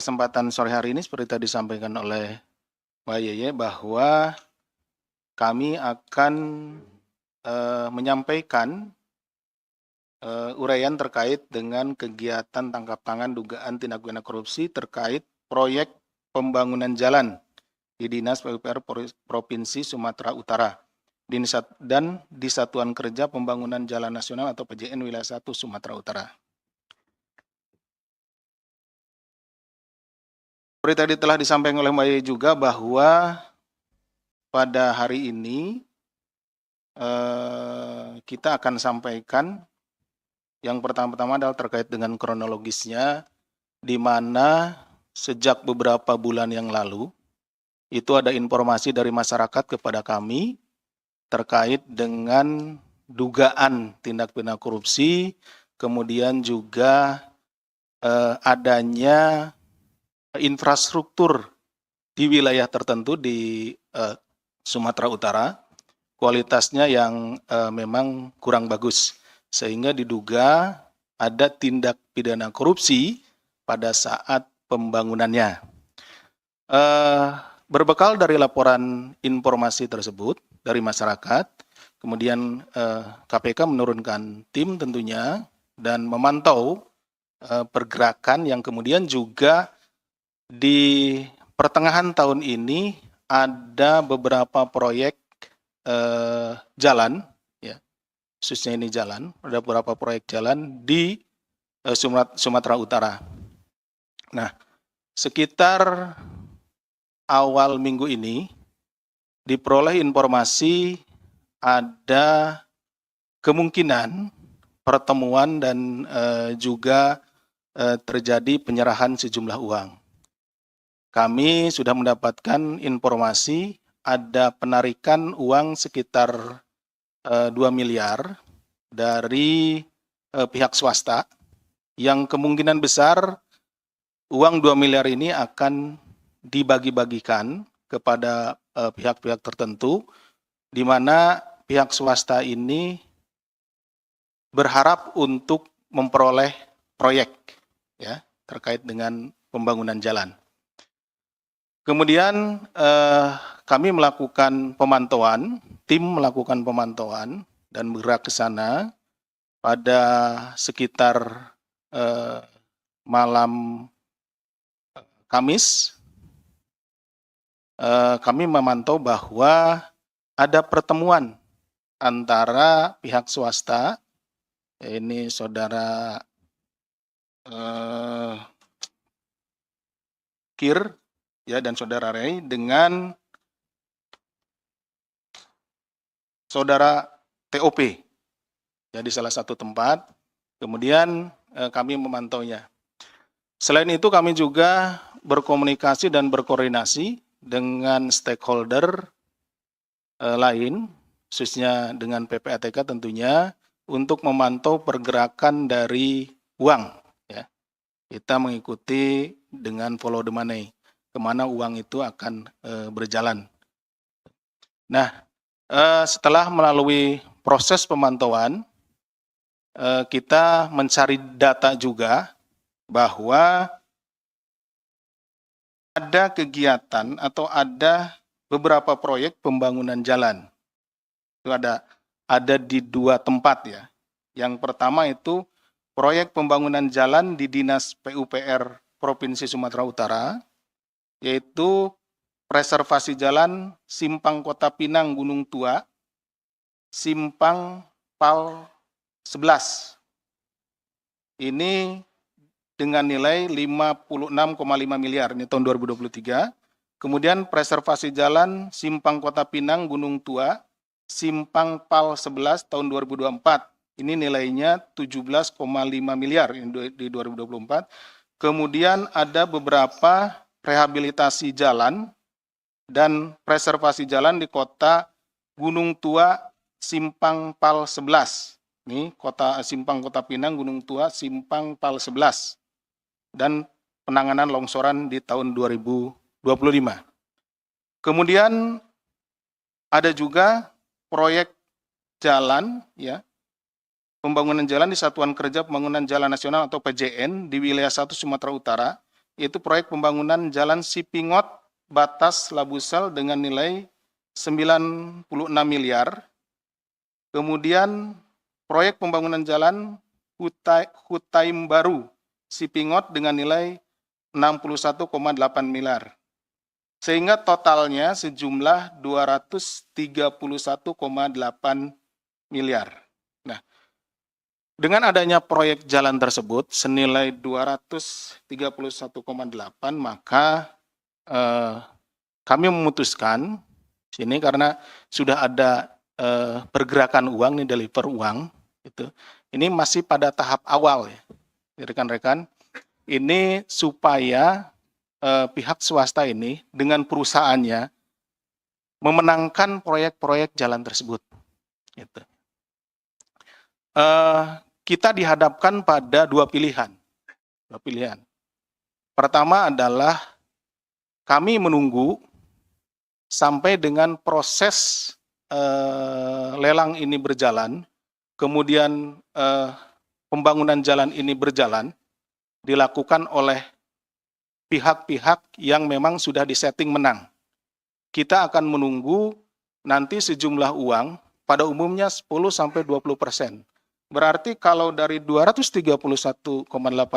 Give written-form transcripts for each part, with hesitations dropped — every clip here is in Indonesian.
Kesempatan sore hari ini seperti tadi disampaikan oleh Mbak Yeye bahwa kami akan menyampaikan uraian terkait dengan kegiatan tangkap tangan dugaan tindak pidana korupsi terkait proyek pembangunan jalan di Dinas PUPR Provinsi Sumatera Utara dan di Satuan Kerja Pembangunan Jalan Nasional atau PJN Wilayah 1 Sumatera Utara. Seperti tadi telah disampaikan oleh Mbak Yeye juga bahwa pada hari ini kita akan sampaikan yang pertama-tama adalah terkait dengan kronologisnya, di mana sejak beberapa bulan yang lalu itu ada informasi dari masyarakat kepada kami terkait dengan dugaan tindak pidana korupsi, kemudian juga adanya infrastruktur di wilayah tertentu di Sumatera Utara, kualitasnya yang memang kurang bagus, sehingga diduga ada tindak pidana korupsi pada saat pembangunannya. Berbekal dari laporan informasi tersebut dari masyarakat, kemudian KPK menurunkan tim tentunya dan memantau pergerakan yang kemudian juga di pertengahan tahun ini ada beberapa proyek jalan, ya, khususnya ini jalan, ada beberapa proyek jalan di Sumatera Utara. Nah, sekitar awal minggu ini diperoleh informasi ada kemungkinan pertemuan dan juga terjadi penyerahan sejumlah uang. Kami sudah mendapatkan informasi ada penarikan uang sekitar 2 miliar dari pihak swasta yang kemungkinan besar uang 2 miliar ini akan dibagi-bagikan kepada pihak-pihak tertentu, di mana pihak swasta ini berharap untuk memperoleh proyek ya terkait dengan pembangunan jalan. Kemudian kami melakukan pemantauan, tim melakukan pemantauan dan bergerak ke sana pada sekitar malam Kamis. Kami memantau bahwa ada pertemuan antara pihak swasta, ini saudara Kir ya dan saudara Rey dengan saudara TOP ya di salah satu tempat. Kemudian kami memantaunya. Selain itu kami juga berkomunikasi dan berkoordinasi dengan stakeholder lain, khususnya dengan PPATK tentunya, untuk memantau pergerakan dari uang. Ya. Kita mengikuti dengan follow the money, kemana uang itu akan berjalan. Nah, setelah melalui proses pemantauan, kita mencari data juga bahwa ada kegiatan atau ada beberapa proyek pembangunan jalan. Itu ada di 2 tempat ya. Yang pertama itu proyek pembangunan jalan di Dinas PUPR Provinsi Sumatera Utara, yaitu preservasi jalan Simpang Kota Pinang Gunung Tua, Simpang PAL 11. Ini dengan nilai 56,5 miliar, ini tahun 2023. Kemudian preservasi jalan Simpang Kota Pinang Gunung Tua, Simpang PAL 11 tahun 2024. Ini nilainya 17,5 miliar di 2024. Kemudian ada beberapa rehabilitasi jalan dan preservasi jalan di kota Gunung Tua, Simpang PAL 11. Ini Simpang Kota Pinang, Gunung Tua, Simpang PAL 11. Dan penanganan longsoran di tahun 2025. Kemudian ada juga proyek jalan, ya, pembangunan jalan di Satuan Kerja Pembangunan Jalan Nasional atau PJN di wilayah 1 Sumatera Utara, yaitu proyek pembangunan Jalan Sipingot Batas Labusel dengan nilai 96 miliar. Kemudian proyek pembangunan Jalan Hutaim Baru Sipingot dengan nilai 61,8 miliar. Sehingga totalnya sejumlah 231,8 miliar. Nah, dengan adanya proyek jalan tersebut senilai 231,8, maka kami memutuskan sini karena sudah ada pergerakan uang, nih deliver uang, gitu. Ini masih pada tahap awal ya, rekan-rekan. Ini supaya pihak swasta ini dengan perusahaannya memenangkan proyek-proyek jalan tersebut. Gitu. Kita dihadapkan pada dua pilihan. Pertama adalah kami menunggu sampai dengan proses lelang ini berjalan, kemudian pembangunan jalan ini berjalan, dilakukan oleh pihak-pihak yang memang sudah disetting menang. Kita akan menunggu nanti sejumlah uang, pada umumnya 10-20%. Berarti kalau dari 231,8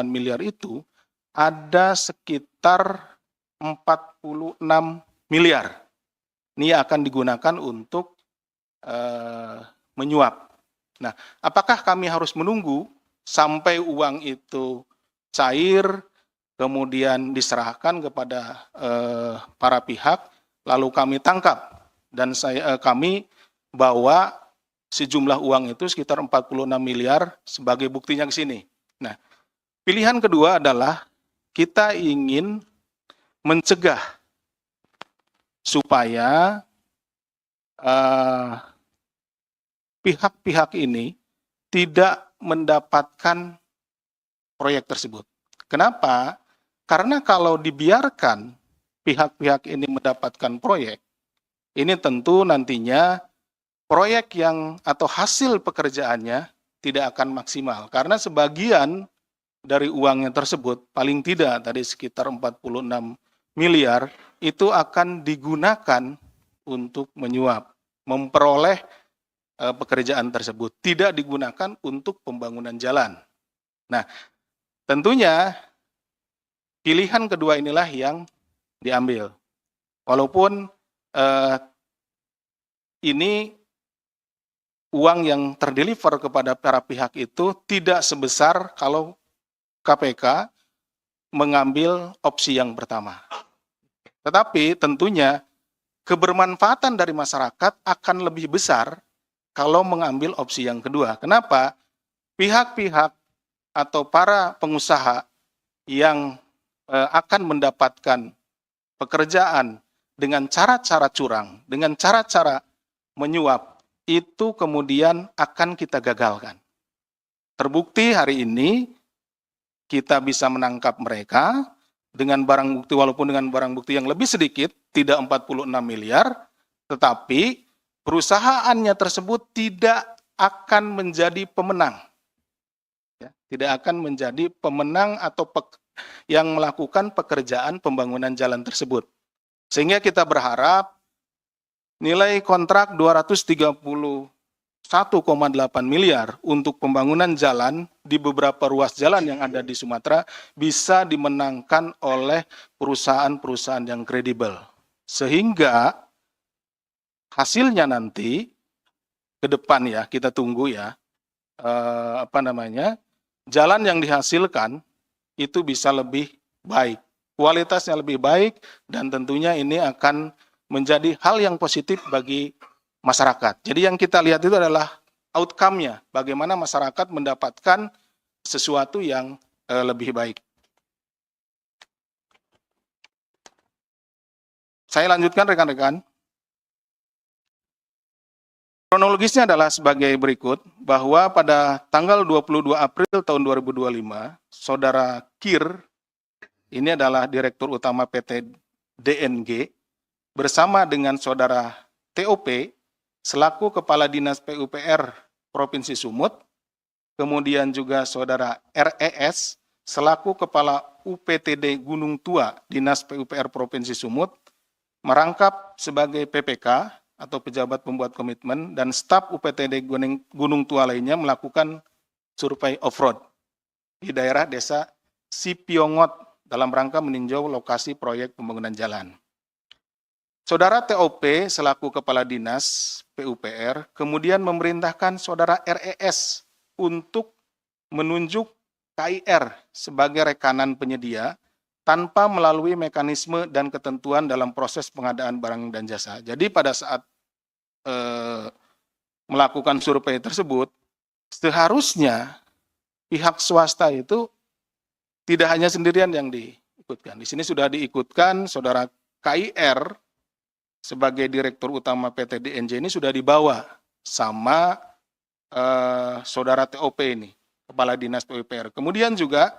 miliar itu, ada sekitar 46 miliar. Ini akan digunakan untuk menyuap. Nah, apakah kami harus menunggu sampai uang itu cair, kemudian diserahkan kepada para pihak, lalu kami tangkap dan kami bawa sejumlah uang itu sekitar 46 miliar sebagai buktinya ke sini. Nah, pilihan kedua adalah kita ingin mencegah supaya pihak-pihak ini tidak mendapatkan proyek tersebut. Kenapa? Karena kalau dibiarkan pihak-pihak ini mendapatkan proyek, ini tentu nantinya proyek yang atau hasil pekerjaannya tidak akan maksimal. Karena sebagian dari uangnya tersebut, paling tidak tadi sekitar 46 miliar, itu akan digunakan untuk menyuap, memperoleh pekerjaan tersebut. Tidak digunakan untuk pembangunan jalan. Nah, tentunya pilihan kedua inilah yang diambil. Walaupun ini uang yang terdeliver kepada para pihak itu tidak sebesar kalau KPK mengambil opsi yang pertama. Tetapi tentunya kebermanfaatan dari masyarakat akan lebih besar kalau mengambil opsi yang kedua. Kenapa? Pihak-pihak atau para pengusaha yang akan mendapatkan pekerjaan dengan cara-cara curang, dengan cara-cara menyuap, itu kemudian akan kita gagalkan. Terbukti hari ini kita bisa menangkap mereka dengan barang bukti, walaupun dengan barang bukti yang lebih sedikit, tidak 46 miliar, tetapi perusahaannya tersebut tidak akan menjadi pemenang. Ya, tidak akan menjadi pemenang atau yang melakukan pekerjaan pembangunan jalan tersebut. Sehingga kita berharap nilai kontrak 231,8 miliar untuk pembangunan jalan di beberapa ruas jalan yang ada di Sumatera bisa dimenangkan oleh perusahaan-perusahaan yang kredibel. Sehingga hasilnya nanti ke depan ya, kita tunggu ya, jalan yang dihasilkan itu bisa lebih baik, kualitasnya lebih baik, dan tentunya ini akan menjadi hal yang positif bagi masyarakat. Jadi yang kita lihat itu adalah outcome-nya, bagaimana masyarakat mendapatkan sesuatu yang lebih baik. Saya lanjutkan rekan-rekan. Kronologisnya adalah sebagai berikut, bahwa pada tanggal 22 April tahun 2025, Saudara Kir, ini adalah Direktur Utama PT DNG, bersama dengan Saudara TOP, selaku Kepala Dinas PUPR Provinsi Sumut, kemudian juga Saudara RES, selaku Kepala UPTD Gunung Tua Dinas PUPR Provinsi Sumut merangkap sebagai PPK atau pejabat pembuat komitmen dan staf UPTD Gunung Tua lainnya melakukan survei off-road di daerah desa Sipiongot dalam rangka meninjau lokasi proyek pembangunan jalan. Saudara TOP selaku Kepala Dinas PUPR kemudian memerintahkan Saudara RES untuk menunjuk KIR sebagai rekanan penyedia tanpa melalui mekanisme dan ketentuan dalam proses pengadaan barang dan jasa. Jadi pada saat melakukan survei tersebut, seharusnya pihak swasta itu tidak hanya sendirian yang diikutkan. Di sini sudah diikutkan Saudara KIR sebagai Direktur Utama PT DNJ ini sudah dibawa sama Saudara TOP ini, Kepala Dinas PUPR. Kemudian juga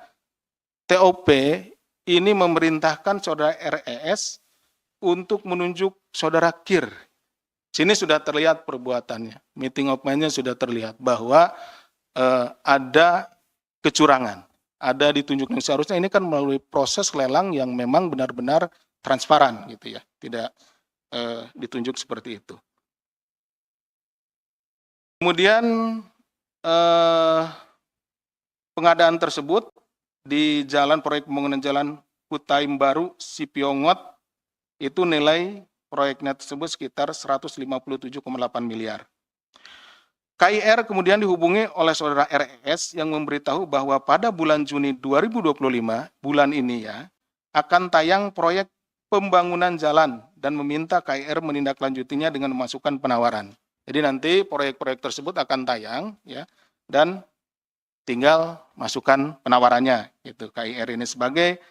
TOP ini memerintahkan Saudara RES untuk menunjuk Saudara KIR. Sini sudah terlihat perbuatannya, meeting of mind-nya sudah terlihat bahwa ada kecurangan, ada ditunjuk. Seharusnya ini kan melalui proses lelang yang memang benar-benar transparan gitu ya, tidak ditunjuk seperti itu. Kemudian pengadaan tersebut di jalan proyek pembangunan jalan Kutaim Baru Sipiongot itu nilai proyeknya tersebut sekitar 157,8 miliar. KIR kemudian dihubungi oleh Saudara RES yang memberitahu bahwa pada bulan Juni 2025, bulan ini ya, akan tayang proyek pembangunan jalan dan meminta KIR menindaklanjutinya dengan memasukkan penawaran. Jadi nanti proyek-proyek tersebut akan tayang ya dan tinggal masukkan penawarannya gitu. KIR ini sebagai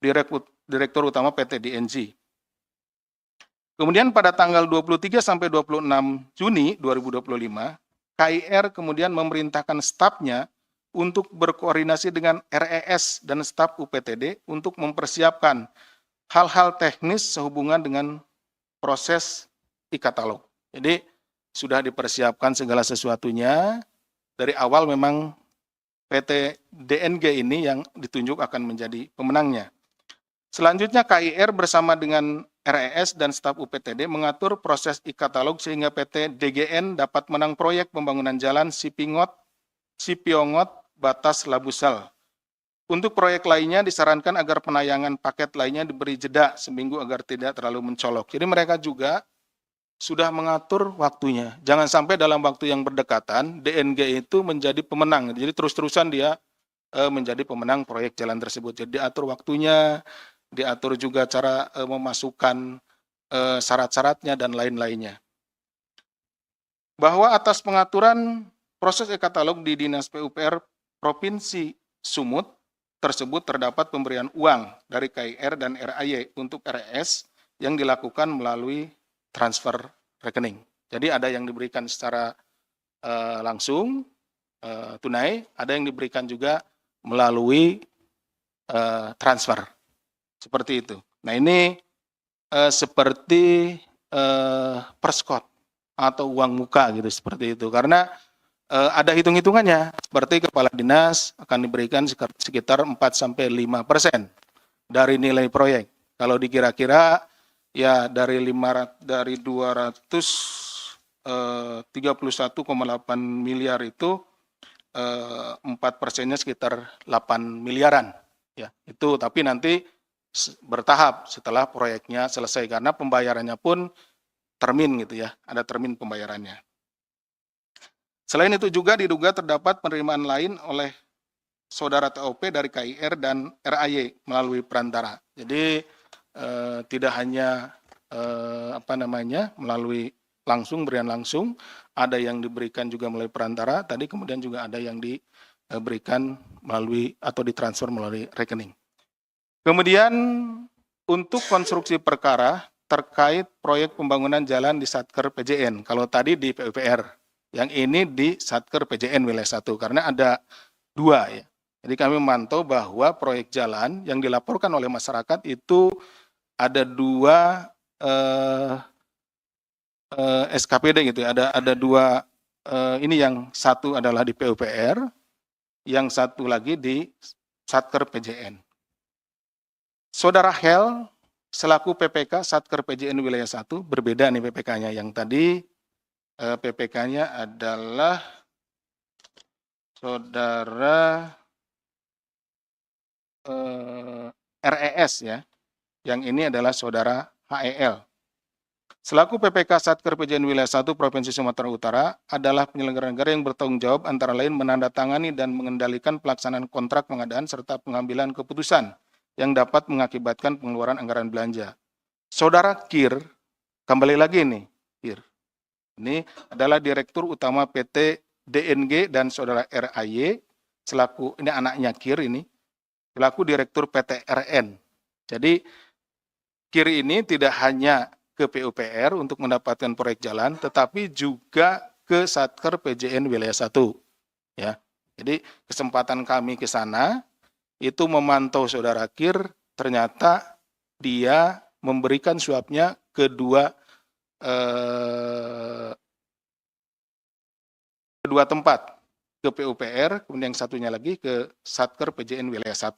Direktur Utama PT DNJ. Kemudian pada tanggal 23 sampai 26 Juni 2025, KIR kemudian memerintahkan stafnya untuk berkoordinasi dengan RES dan staf UPTD untuk mempersiapkan hal-hal teknis sehubungan dengan proses e-katalog. Jadi sudah dipersiapkan segala sesuatunya. Dari awal memang PT DNG ini yang ditunjuk akan menjadi pemenangnya. Selanjutnya KIR bersama dengan RES dan staf UPTD mengatur proses e-katalog sehingga PT DGN dapat menang proyek pembangunan jalan Sipiongot Batas Labusal. Untuk proyek lainnya disarankan agar penayangan paket lainnya diberi jeda seminggu agar tidak terlalu mencolok. Jadi mereka juga sudah mengatur waktunya. Jangan sampai dalam waktu yang berdekatan DNG itu menjadi pemenang. Jadi terus-terusan dia menjadi pemenang proyek jalan tersebut. Jadi diatur waktunya, diatur juga cara memasukkan syarat-syaratnya dan lain-lainnya. Bahwa atas pengaturan proses e-katalog di Dinas PUPR Provinsi Sumut tersebut terdapat pemberian uang dari KIR dan RAY untuk RES yang dilakukan melalui transfer rekening. Jadi ada yang diberikan secara langsung tunai, ada yang diberikan juga melalui transfer. Seperti itu. Nah ini seperti perskot atau uang muka gitu seperti itu. Karena ada hitung-hitungannya. Seperti kepala dinas akan diberikan sekitar 4-5% dari nilai proyek. Kalau dikira-kira ya dari 231,8 miliar itu 4%-nya sekitar 8 miliaran. Ya, itu tapi nanti bertahap setelah proyeknya selesai karena pembayarannya pun termin gitu ya, ada termin pembayarannya. Selain itu juga diduga terdapat penerimaan lain oleh Saudara TOP dari KIR dan RAY melalui perantara. Jadi tidak hanya melalui langsung, berian langsung, ada yang diberikan juga melalui perantara, tadi kemudian juga ada yang diberikan melalui atau ditransfer melalui rekening. Kemudian untuk konstruksi perkara terkait proyek pembangunan jalan di Satker PJN, kalau tadi di PUPR, yang ini di Satker PJN wilayah 1, karena ada 2 ya. Jadi kami memantau bahwa proyek jalan yang dilaporkan oleh masyarakat itu ada 2 SKPD gitu ya, ada 2 ini yang satu adalah di PUPR, yang satu lagi di Satker PJN. Saudara Hel selaku PPK Satker PJN Wilayah 1, berbeda nih PPK-nya. Yang tadi PPK-nya adalah Saudara RES ya. Yang ini adalah Saudara HEL. Selaku PPK Satker PJN Wilayah 1 Provinsi Sumatera Utara adalah penyelenggara negara yang bertanggung jawab antara lain menandatangani dan mengendalikan pelaksanaan kontrak pengadaan serta pengambilan keputusan yang dapat mengakibatkan pengeluaran anggaran belanja. Saudara KIR, kembali lagi nih, KIR. Ini adalah Direktur Utama PT DNG dan Saudara RAY, selaku, ini anaknya KIR ini, selaku Direktur PT RN. Jadi, KIR ini tidak hanya ke PUPR untuk mendapatkan proyek jalan, tetapi juga ke Satker PJN Wilayah 1. Ya. Jadi kesempatan kami ke sana, itu memantau Saudara KIR, ternyata dia memberikan suapnya ke kedua tempat, ke PUPR, kemudian yang satunya lagi ke Satker PJN Wilayah 1.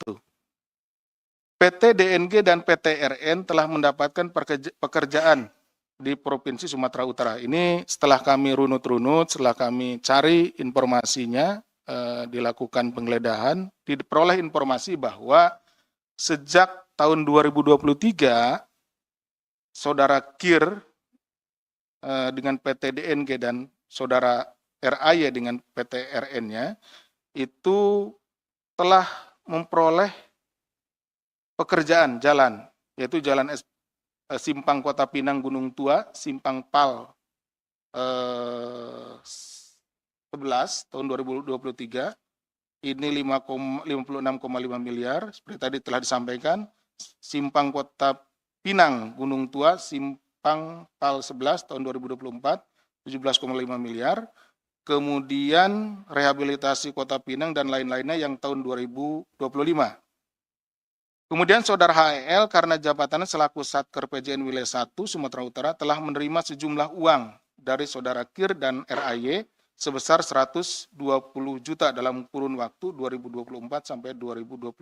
PT DNG dan PT RN telah mendapatkan pekerjaan di Provinsi Sumatera Utara. Ini setelah kami runut-runut, setelah kami cari informasinya, dilakukan penggeledahan, diperoleh informasi bahwa sejak tahun 2023, Saudara KIR dengan PT DNG dan Saudara RAY dengan PT RN-nya, itu telah memperoleh pekerjaan jalan, yaitu jalan Simpang Kota Pinang Gunung Tua, Simpang PAL 11 tahun 2023, ini 56,5 miliar, seperti tadi telah disampaikan. Simpang Kota Pinang Gunung Tua, Simpang PAL 11 tahun 2024, 17,5 miliar. Kemudian rehabilitasi Kota Pinang dan lain-lainnya yang tahun 2025. Kemudian Saudara HEL karena jabatannya selaku Satker PJN Wilayah 1 Sumatera Utara telah menerima sejumlah uang dari Saudara KIR dan RAY sebesar 120 juta dalam kurun waktu 2024 sampai 2025.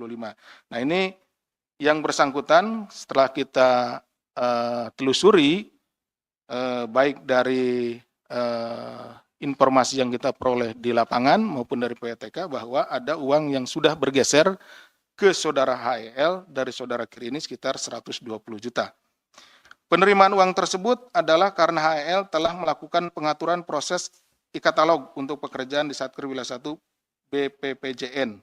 Nah, ini yang bersangkutan setelah kita telusuri, baik dari informasi yang kita peroleh di lapangan maupun dari PTK, bahwa ada uang yang sudah bergeser ke Saudara HEL dari Saudara KIR ini sekitar 120 juta. Penerimaan uang tersebut adalah karena HEL telah melakukan pengaturan proses e-katalog untuk pekerjaan di Satker Wilayah 1 BPPJN.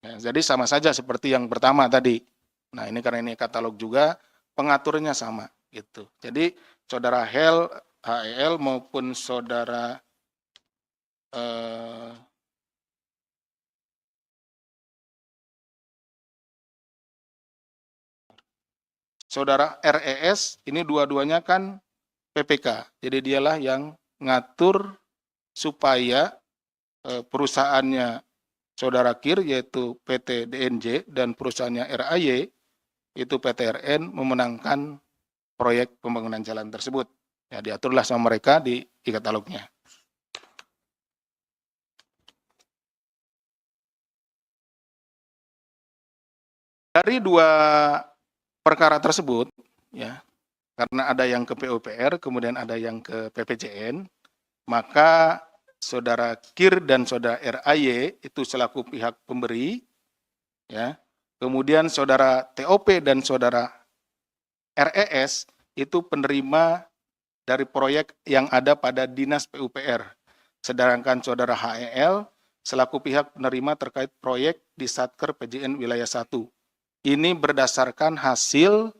Ya, jadi sama saja seperti yang pertama tadi. Nah, ini karena ini katalog juga, pengaturnya sama gitu. Jadi Saudara HEL maupun Saudara Saudara RES, ini dua-duanya kan PPK. Jadi dialah yang ngatur supaya perusahaannya Saudara KIR, yaitu PT DNJ, dan perusahaannya RAY, itu PT RN, memenangkan proyek pembangunan jalan tersebut. Ya, diaturlah sama mereka di e-katalognya. Dari dua perkara tersebut, ya, karena ada yang ke PUPR, kemudian ada yang ke PPJN, maka Saudara KIR dan Saudara RAY itu selaku pihak pemberi, ya. Kemudian Saudara TOP dan Saudara RES itu penerima dari proyek yang ada pada Dinas PUPR. Sedangkan Saudara HEL selaku pihak penerima terkait proyek di Satker PJN Wilayah 1. Ini berdasarkan hasil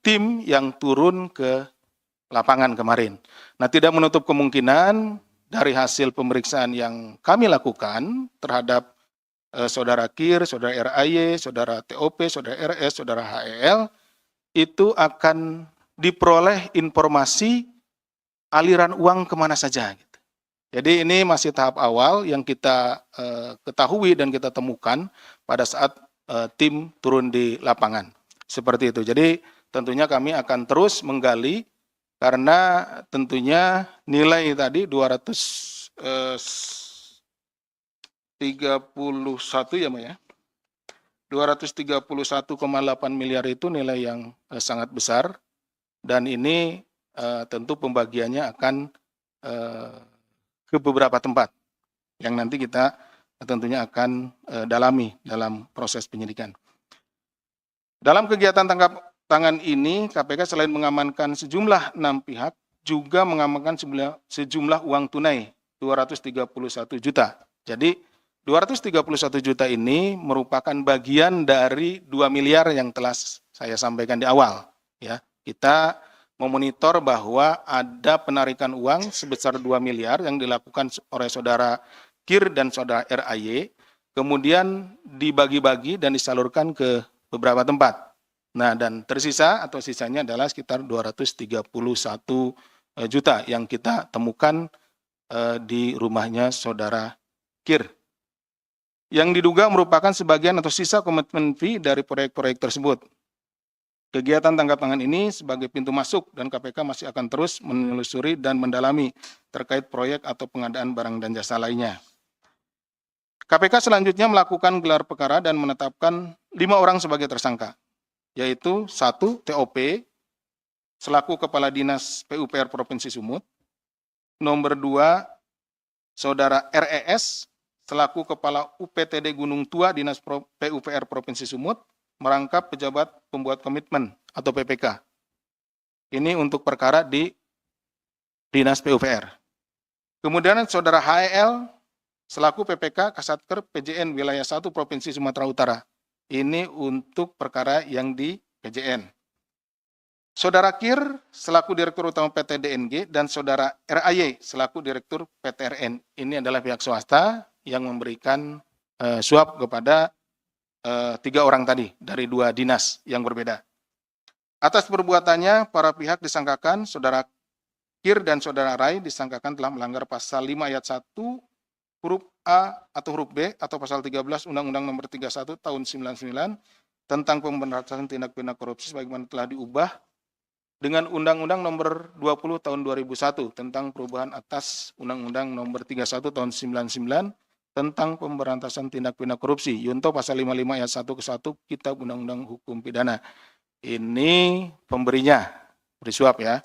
tim yang turun ke lapangan kemarin. Nah, tidak menutup kemungkinan dari hasil pemeriksaan yang kami lakukan terhadap Saudara KIR, Saudara RAY, Saudara TOP, Saudara RS, Saudara HEL, itu akan diperoleh informasi aliran uang kemana saja. Gitu. Jadi ini masih tahap awal yang kita ketahui dan kita temukan pada saat tim turun di lapangan. Seperti itu. Jadi tentunya kami akan terus menggali karena tentunya nilai tadi 231 ya, Mbak ya. 231,8 miliar itu nilai yang sangat besar, dan ini tentu pembagiannya akan ke beberapa tempat yang nanti kita tentunya akan dalami dalam proses penyidikan. Dalam kegiatan tangkap tangan ini, KPK selain mengamankan sejumlah 6 pihak, juga mengamankan sejumlah uang tunai 231 juta. Jadi 231 juta ini merupakan bagian dari 2 miliar yang telah saya sampaikan di awal. Ya, kita memonitor bahwa ada penarikan uang sebesar 2 miliar yang dilakukan oleh saudara KIR dan saudara RAY, kemudian dibagi-bagi dan disalurkan ke beberapa tempat. Nah, dan tersisa atau sisanya adalah sekitar 231 juta yang kita temukan di rumahnya saudara KIR. Yang diduga merupakan sebagian atau sisa komitmen fee dari proyek-proyek tersebut. Kegiatan tangkap tangan ini sebagai pintu masuk dan KPK masih akan terus menelusuri dan mendalami terkait proyek atau pengadaan barang dan jasa lainnya. KPK selanjutnya melakukan gelar perkara dan menetapkan 5 orang sebagai tersangka, yaitu 1. TOP selaku Kepala Dinas PUPR Provinsi Sumut, nomor 2 Saudara RES selaku Kepala UPTD Gunung Tua Dinas PUPR Provinsi Sumut, merangkap pejabat pembuat komitmen atau PPK. Ini untuk perkara di Dinas PUPR. Kemudian Saudara HEL selaku PPK Kasatker PJN Wilayah 1 Provinsi Sumatera Utara. Ini untuk perkara yang di PJN. Saudara KIR selaku Direktur Utama PT DNG dan Saudara RAY selaku Direktur PTRN. Ini adalah pihak swasta yang memberikan suap kepada 3 orang tadi dari 2 dinas yang berbeda. Atas perbuatannya, para pihak disangkakan Saudara KIR dan Saudara RAY disangkakan telah melanggar pasal 5 ayat 1 huruf A atau huruf B atau pasal 13 Undang-Undang Nomor 31 Tahun 99 tentang pemberantasan tindak pidana korupsi sebagaimana telah diubah dengan Undang-Undang Nomor 20 Tahun 2001 tentang perubahan atas Undang-Undang Nomor 31 Tahun 99 tentang pemberantasan tindak pidana korupsi. Yunto pasal 55 ayat 1 ke 1 Kitab Undang-Undang Hukum Pidana. Ini pemberinya, beri suap ya.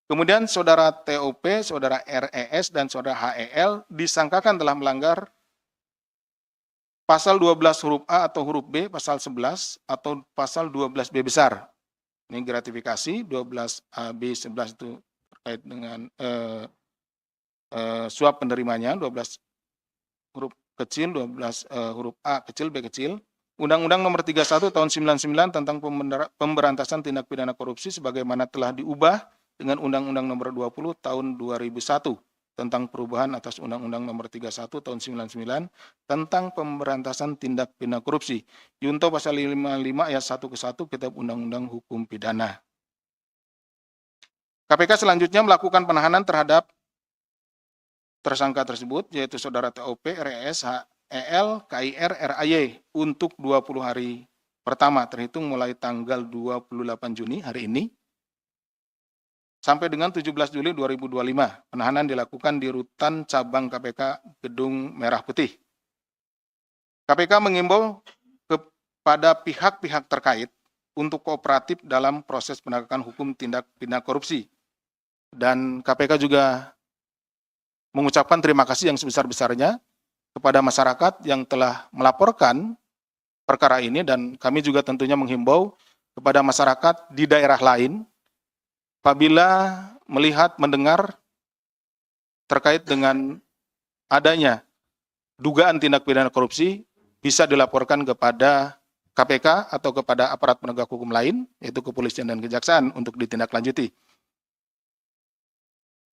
Kemudian Saudara TOP, Saudara RES, dan Saudara HEL disangkakan telah melanggar pasal 12 huruf A atau huruf B, pasal 11, atau pasal 12B besar. Ini gratifikasi, 12AB 11 itu terkait dengan suap penerimanya, 12 huruf kecil, 12 huruf A kecil, B kecil. Undang-Undang Nomor 31 Tahun 99 tentang pemberantasan tindak pidana korupsi sebagaimana telah diubah dengan Undang-Undang Nomor 20 Tahun 2001 tentang perubahan atas Undang-Undang Nomor 31 Tahun 99 tentang pemberantasan tindak pidana korupsi. Yunto pasal 55 ayat 1 ke 1 Kitab Undang-Undang Hukum Pidana. KPK selanjutnya melakukan penahanan terhadap tersangka tersebut, yaitu Saudara TOP, RES, HEL, KIR, RAY untuk 20 hari pertama terhitung mulai tanggal 28 Juni hari ini sampai dengan 17 Juli 2025. Penahanan dilakukan di Rutan Cabang KPK Gedung Merah Putih. KPK mengimbau kepada pihak-pihak terkait untuk kooperatif dalam proses penegakan hukum tindak pidana korupsi. Dan KPK juga mengucapkan terima kasih yang sebesar-besarnya kepada masyarakat yang telah melaporkan perkara ini, dan kami juga tentunya menghimbau kepada masyarakat di daerah lain apabila melihat, mendengar terkait dengan adanya dugaan tindak pidana korupsi, bisa dilaporkan kepada KPK atau kepada aparat penegak hukum lain, yaitu kepolisian dan kejaksaan untuk ditindaklanjuti.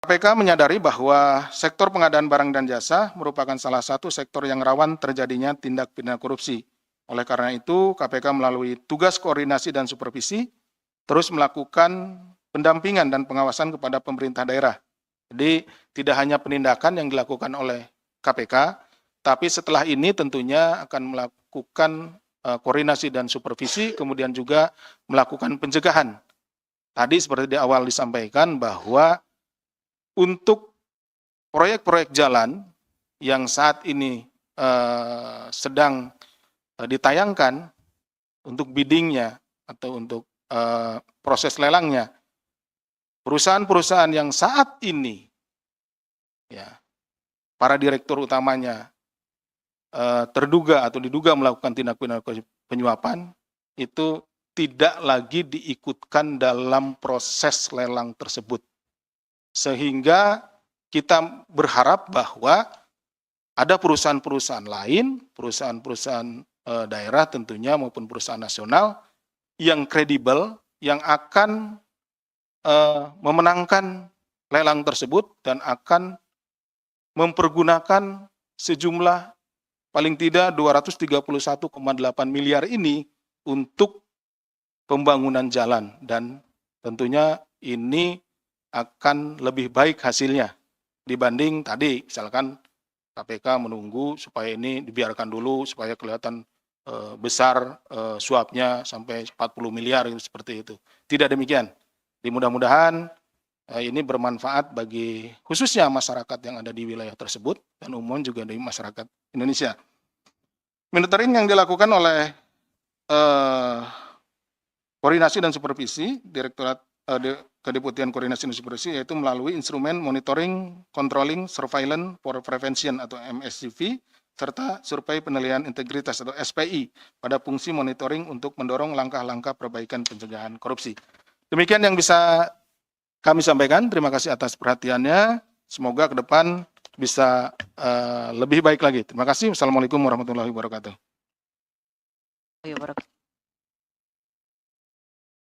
KPK menyadari bahwa sektor pengadaan barang dan jasa merupakan salah satu sektor yang rawan terjadinya tindak pidana korupsi. Oleh karena itu, KPK melalui tugas koordinasi dan supervisi terus melakukan pendampingan dan pengawasan kepada pemerintah daerah. Jadi tidak hanya penindakan yang dilakukan oleh KPK, tapi setelah ini tentunya akan melakukan koordinasi dan supervisi, kemudian juga melakukan pencegahan. Tadi seperti di awal disampaikan bahwa untuk proyek-proyek jalan yang saat ini sedang ditayangkan untuk biddingnya atau untuk proses lelangnya, perusahaan-perusahaan yang saat ini ya para direktur utamanya terduga atau diduga melakukan tindak pidana penyuapan itu tidak lagi diikutkan dalam proses lelang tersebut. Sehingga kita berharap bahwa ada perusahaan-perusahaan lain, perusahaan-perusahaan daerah tentunya maupun perusahaan nasional yang kredibel, yang akan memenangkan lelang tersebut dan akan mempergunakan sejumlah paling tidak 231,8 miliar ini untuk pembangunan jalan, dan tentunya ini akan lebih baik hasilnya dibanding tadi misalkan KPK menunggu supaya ini dibiarkan dulu supaya kelihatan besar suapnya sampai 40 miliar seperti itu. Tidak demikian. Mudah-mudahan ini bermanfaat bagi khususnya masyarakat yang ada di wilayah tersebut dan umum juga di masyarakat Indonesia. Monitoring yang dilakukan oleh Koordinasi dan Supervisi Direktorat Kedeputian Koordinasi dan Supervisi, yaitu melalui instrumen Monitoring, Controlling, Surveillance for Prevention atau MSCV, serta Survei Penilaian Integritas atau SPI pada fungsi monitoring untuk mendorong langkah-langkah perbaikan pencegahan korupsi. Demikian yang bisa kami sampaikan. Terima kasih atas perhatiannya. Semoga ke depan bisa lebih baik lagi. Terima kasih. Wassalamualaikum warahmatullahi wabarakatuh.